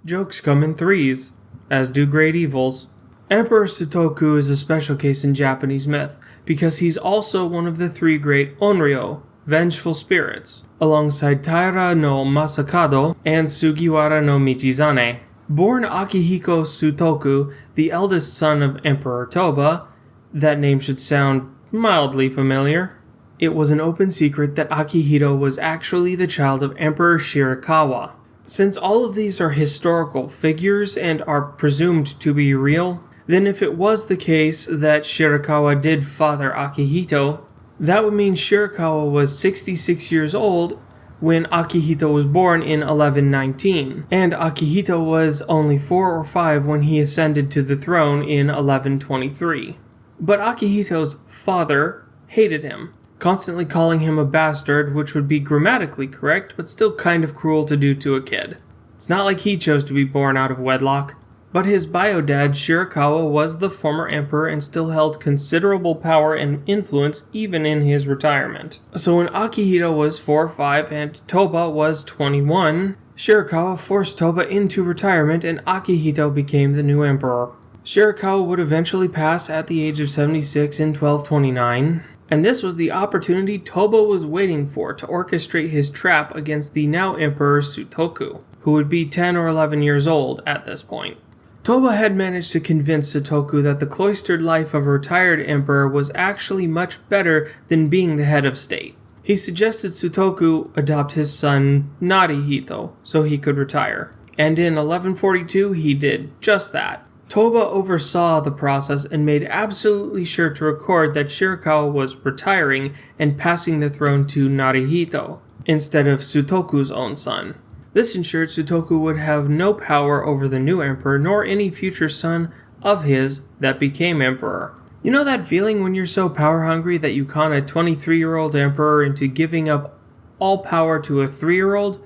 Jokes come in threes, as do great evils. Emperor Sutoku is a special case in Japanese myth, because he's also one of the three great Onryo, vengeful spirits, alongside Taira no Masakado and Sugiwara no Michizane. Born Akihiko Sutoku, the eldest son of Emperor Toba, that name should sound mildly familiar. It was an open secret that Akihito was actually the child of Emperor Shirakawa. Since all of these are historical figures and are presumed to be real, then if it was the case that Shirakawa did father Akihito, that would mean Shirakawa was 66 years old when Akihito was born in 1119, and Akihito was only 4 or 5 when he ascended to the throne in 1123. But Akihito's father hated him, constantly calling him a bastard, which would be grammatically correct, but still kind of cruel to do to a kid. It's not like he chose to be born out of wedlock. But his bio-dad, Shirakawa, was the former emperor and still held considerable power and influence even in his retirement. So when Akihito was 4 or 5 and Toba was 21, Shirakawa forced Toba into retirement and Akihito became the new emperor. Shirakawa would eventually pass at the age of 76 in 1229, and this was the opportunity Toba was waiting for to orchestrate his trap against the now emperor Sutoku, who would be 10 or 11 years old at this point. Toba had managed to convince Sutoku that the cloistered life of a retired emperor was actually much better than being the head of state. He suggested Sutoku adopt his son Narihito so he could retire, and in 1142 he did just that. Toba oversaw the process and made absolutely sure to record that Shirakawa was retiring and passing the throne to Narihito instead of Sutoku's own son. This ensured Sutoku would have no power over the new emperor nor any future son of his that became emperor. You know that feeling when you're so power hungry that you con a 23-year-old emperor into giving up all power to a 3-year-old?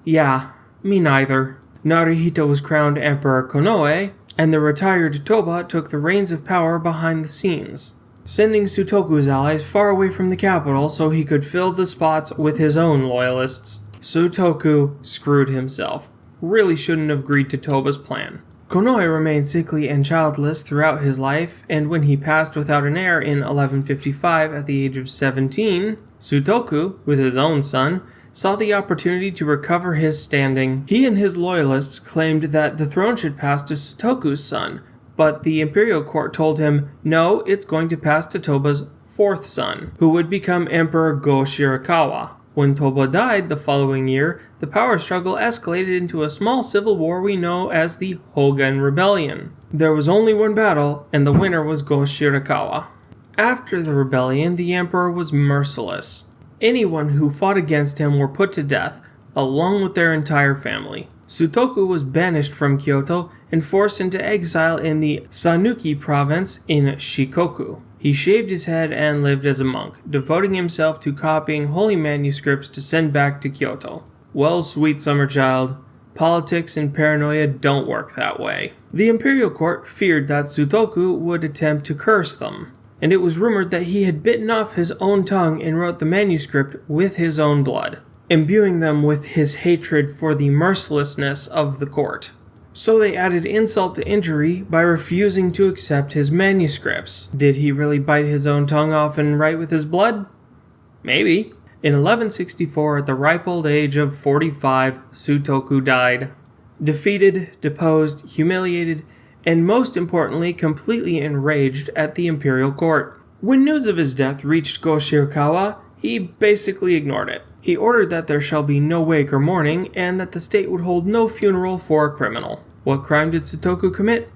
Yeah, me neither. Narihito was crowned Emperor Konoe, and the retired Toba took the reins of power behind the scenes, sending Sutoku's allies far away from the capital so he could fill the spots with his own loyalists. Sutoku screwed himself. Really shouldn't have agreed to Toba's plan. Konoe remained sickly and childless throughout his life, and when he passed without an heir in 1155 at the age of 17, Sutoku, with his own son, saw the opportunity to recover his standing. He and his loyalists claimed that the throne should pass to Sutoku's son, but the imperial court told him, no, it's going to pass to Toba's 4th son, who would become Emperor Go-Shirakawa. When Toba died the following year, the power struggle escalated into a small civil war we know as the Hogan Rebellion. There was only one battle, and the winner was Go-Shirakawa. After the rebellion, the emperor was merciless. Anyone who fought against him were put to death, along with their entire family. Sutoku was banished from Kyoto and forced into exile in the Sanuki province in Shikoku. He shaved his head and lived as a monk, devoting himself to copying holy manuscripts to send back to Kyoto. Well, sweet summer child, politics and paranoia don't work that way. The imperial court feared that Sutoku would attempt to curse them, and it was rumored that he had bitten off his own tongue and wrote the manuscript with his own blood, imbuing them with his hatred for the mercilessness of the court. So they added insult to injury by refusing to accept his manuscripts. Did he really bite his own tongue off and write with his blood? Maybe. In 1164, at the ripe old age of 45, Sutoku died. Defeated, deposed, humiliated, and most importantly, completely enraged at the imperial court. When news of his death reached Go-Shirakawa, he basically ignored it. He ordered that there shall be no wake or mourning, and that the state would hold no funeral for a criminal. What crime did Sutoku commit?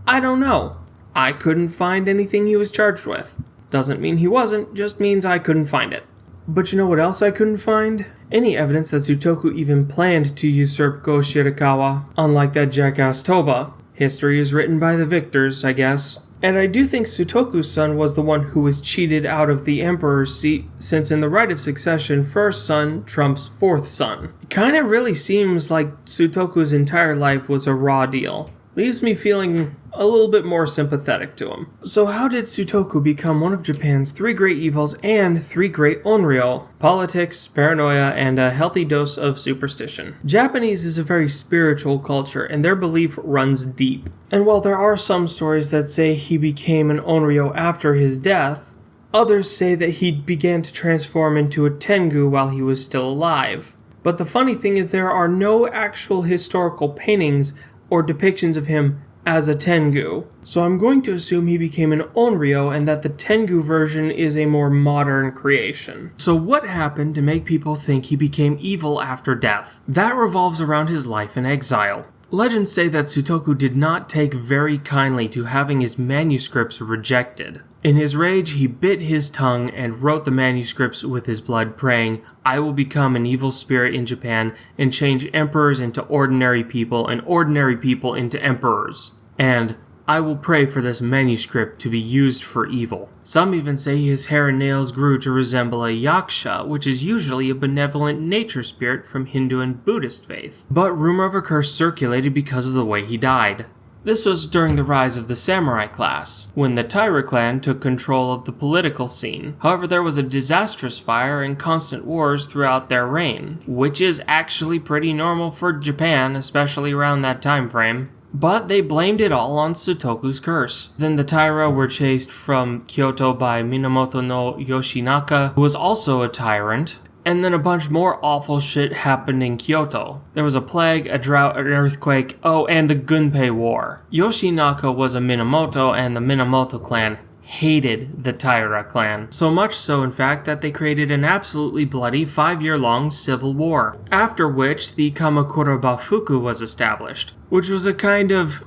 I don't know. I couldn't find anything he was charged with. Doesn't mean he wasn't, just means I couldn't find it. But you know what else I couldn't find? Any evidence that Sutoku even planned to usurp Go-Shirakawa, unlike that jackass Toba. History is written by the victors, I guess. And I do think Sutoku's son was the one who was cheated out of the emperor's seat, since in the right of succession, first son trumps 4th son. It kinda really seems like Sutoku's entire life was a raw deal. Leaves me feeling a little bit more sympathetic to him. So how did Sutoku become one of Japan's 3 great evils and 3 great onryo? Politics, paranoia, and a healthy dose of superstition. Japanese is a very spiritual culture, and their belief runs deep. And while there are some stories that say he became an onryo after his death, others say that he began to transform into a tengu while he was still alive. But the funny thing is there are no actual historical paintings or depictions of him as a tengu. So I'm going to assume he became an onryo and that the tengu version is a more modern creation. So what happened to make people think he became evil after death? That revolves around his life in exile. Legends say that Sutoku did not take very kindly to having his manuscripts rejected. In his rage, he bit his tongue and wrote the manuscripts with his blood, praying, "I will become an evil spirit in Japan and change emperors into ordinary people and ordinary people into emperors. And I will pray for this manuscript to be used for evil." Some even say his hair and nails grew to resemble a yaksha, which is usually a benevolent nature spirit from Hindu and Buddhist faith. But rumor of a curse circulated because of the way he died. This was during the rise of the samurai class, when the Taira clan took control of the political scene. However, there was a disastrous fire and constant wars throughout their reign, which is actually pretty normal for Japan, especially around that time frame. But they blamed it all on Sutoku's curse. Then the Taira were chased from Kyoto by Minamoto no Yoshinaka, who was also a tyrant. And then a bunch more awful shit happened in Kyoto. There was a plague, a drought, an earthquake, and the Gunpei War. Yoshinaka was a Minamoto, and the Minamoto clan hated the Taira clan. So much so, in fact, that they created an absolutely bloody 5-year-long civil war. After which, the Kamakura Bafuku was established, which was a kind of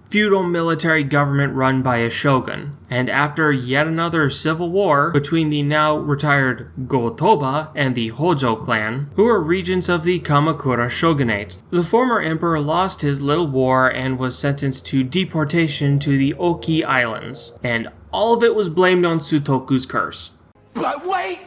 feudal military government run by a shogun. And after yet another civil war between the now retired Go-Toba and the Hojo clan, who were regents of the Kamakura shogunate, the former emperor lost his little war and was sentenced to deportation to the Oki Islands. And all of it was blamed on Sutoku's curse. But wait!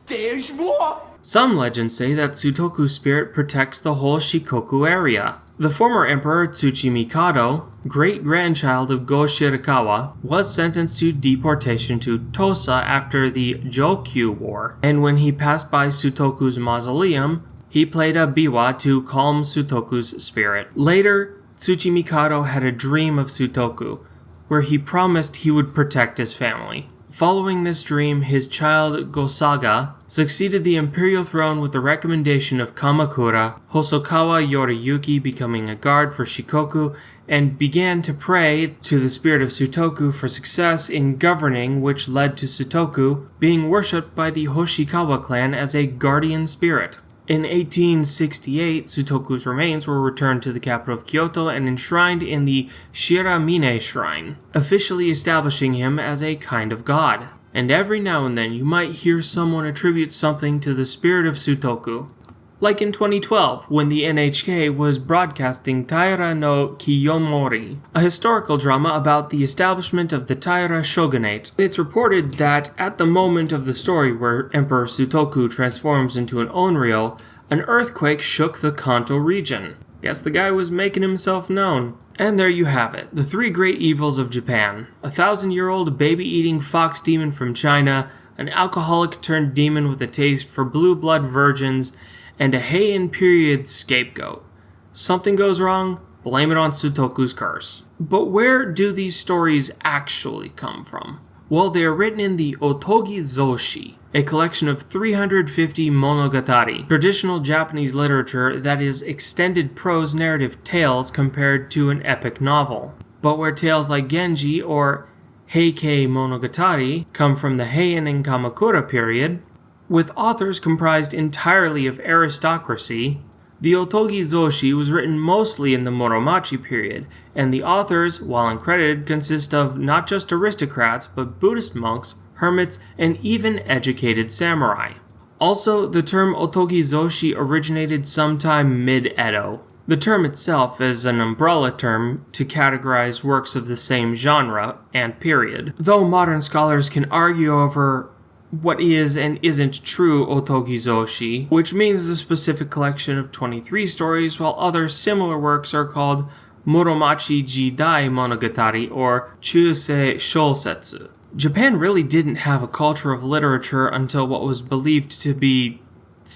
There's more! Some legends say that Sutoku's spirit protects the whole Shikoku area. The former emperor Tsuchimikado, great-grandchild of Go Shirakawa, was sentenced to deportation to Tosa after the Jokyu War, and when he passed by Sutoku's mausoleum, he played a biwa to calm Sutoku's spirit. Later, Tsuchimikado had a dream of Sutoku, where he promised he would protect his family. Following this dream, his child Gosaga succeeded the imperial throne with the recommendation of Kamakura, Hosokawa Yoriyuki becoming a guard for Shikoku, and began to pray to the spirit of Sutoku for success in governing, which led to Sutoku being worshipped by the Hoshikawa clan as a guardian spirit. In 1868, Sutoku's remains were returned to the capital of Kyoto and enshrined in the Shiramine Shrine, officially establishing him as a kind of god. And every now and then you might hear someone attribute something to the spirit of Sutoku. Like in 2012, when the NHK was broadcasting Taira no Kiyomori, a historical drama about the establishment of the Taira shogunate. It's reported that at the moment of the story where Emperor Sutoku transforms into an onryo, an earthquake shook the Kanto region. Guess the guy was making himself known. And there you have it, the 3 great evils of Japan. A 1,000-year-old baby-eating fox demon from China, an alcoholic turned demon with a taste for blue blood virgins, and a Heian period scapegoat. Something goes wrong, blame it on Sutoku's curse. But where do these stories actually come from? Well, they are written in the Otogi Zoshi, a collection of 350 monogatari, traditional Japanese literature that is extended prose narrative tales compared to an epic novel. But where tales like Genji or Heikei Monogatari come from the Heian and Kamakura period, with authors comprised entirely of aristocracy, the Otogi Zoshi was written mostly in the Muromachi period, and the authors, while uncredited, consist of not just aristocrats, but Buddhist monks, hermits, and even educated samurai. Also, the term Otogi Zoshi originated sometime mid-Edo. The term itself is an umbrella term to categorize works of the same genre and period, though modern scholars can argue over what is and isn't true Otogi Zoshi, which means the specific collection of 23 stories, while other similar works are called Muromachi Jidai Monogatari, or Chusei Shosetsu. Japan really didn't have a culture of literature until what was believed to be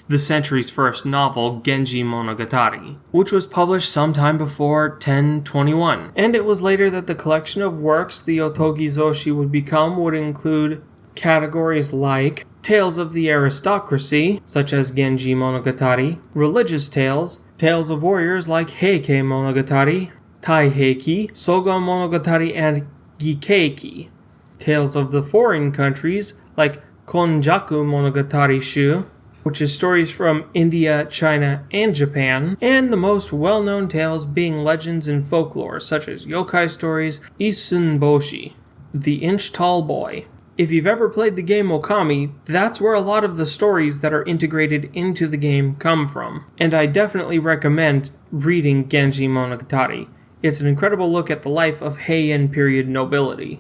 the century's first novel, Genji Monogatari, which was published sometime before 1021. And it was later that the collection of works the Otogi Zoshi would become would include categories like tales of the aristocracy, such as Genji Monogatari, religious tales, tales of warriors like Heike Monogatari, Taiheiki, Soga Monogatari, and Gikeiki, tales of the foreign countries like Konjaku Monogatari Shu, which is stories from India, China, and Japan, and the most well-known tales being legends and folklore such as yokai stories, Isunboshi, the inch-tall boy. If you've ever played the game Okami, that's where a lot of the stories that are integrated into the game come from. And I definitely recommend reading Genji Monogatari. It's an incredible look at the life of Heian period nobility.